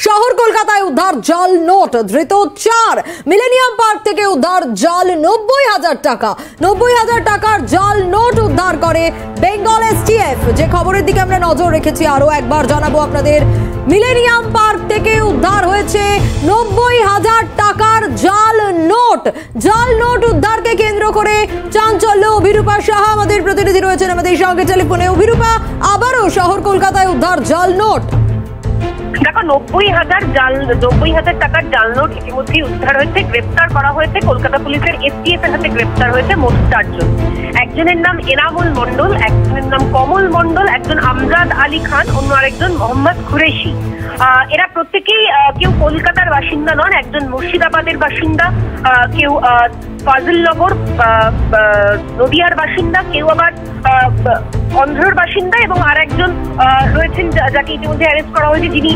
শহর কলকাতায় উদ্ধার জাল নোট, ধৃত 4। মিলেনিয়াম পার্ক থেকে উদ্ধার জাল 90,000 টাকা। 90,000 টাকার জাল নোট উদ্ধার করে বেঙ্গল এসটিএফ। যে খবরের দিকে আমরা নজর রেখেছি, আরো একবার জানাবো আপনাদের। মিলেনিয়াম পার্ক থেকে উদ্ধার হয়েছে 90,000 টাকার জাল নোট। জাল নোট উদ্ধারকে কেন্দ্র করে চাঞ্চল্য। অভিরূপা সাহা আমাদের প্রতিনিধি রয়েছেন আমাদের সঙ্গে টেলিফোনে। অভিরূপা, আবারও শহর কলকাতায় উদ্ধার জাল নোট। দেখো, 90,000 টাকার জাল নোট ইতিমধ্যেই উদ্ধার হয়েছে, গ্রেপ্তার করা হয়েছে। কলকাতা পুলিশের এসটিএফ এর হাতে গ্রেপ্তার হয়েছে মোট 4 জন। একজনের নাম এনামুল মন্ডল, একজনের নাম কমল মন্ডল, একজন আমজাদ আলী খান, অন্য আরেকজন মোহাম্মদ কুরেশি। এরা প্রত্যেকেই কেউ কলকাতার বাসিন্দা নন, একজন মুর্শিদাবাদের বাসিন্দা, কেউ ফাজিলনগর নদিয়ার বাসিন্দা, কেউ আবার অন্ধ্রের বাসিন্দা, এবং আর একজন রয়েছেন যাকে ইতিমধ্যে অ্যারেস্ট করা হয়েছে, যিনি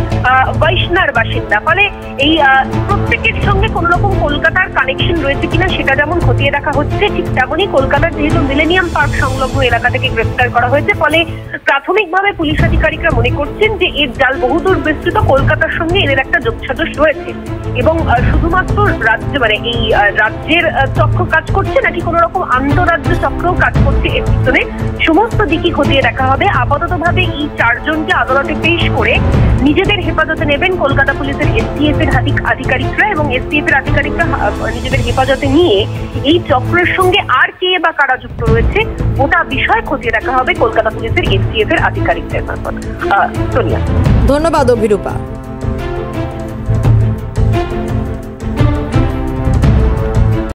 বৈষ্ণার বাসিন্দা। ফলে এই প্রত্যেকের সঙ্গে কোন রকম কলকাতার কানেকশন রয়েছে কিনা সেটা যেমন খতিয়ে দেখা হচ্ছে, ঠিক তেমনই কলকাতার যেহেতু মিলেনিয়াম পার্ক সংলগ্ন এলাকা থেকে গ্রেফতার করা হয়েছে, ফলে প্রাথমিকভাবে পুলিশ আধিকারিকরা মনে করছেন যে এর জাল বহুদূর বিস্তৃত, কলকাতার সঙ্গে এদের একটা যোগসাজশ রয়েছে। এবং শুধুমাত্র এই রাজ্যের চক্র কাজ করছে নাকি কোন রকম আন্তঃরাজ্য চক্রও কাজ করছে এর পিছনে, সমস্ত দিকই খতিয়ে দেখা হবে। আপাততভাবে এই 4 জনকে আদালতে পেশ করে নিজেদের হেফাজতে নেবেন কলকাতা পুলিশের এসটিএফ এর আধিকারিকরা, এবং এসটিএফ এর আধিকারিকরা নিজেদের হেফাজতে নিয়ে এই চক্রের সঙ্গে আর কে বা কারা যুক্ত রয়েছে গোটা বিষয় খতিয়ে দেখা হবে কলকাতা পুলিশের এসটিএফ এর আধিকারিকদের মারফত। সোনিয়া, ধন্যবাদ অভিরূপা।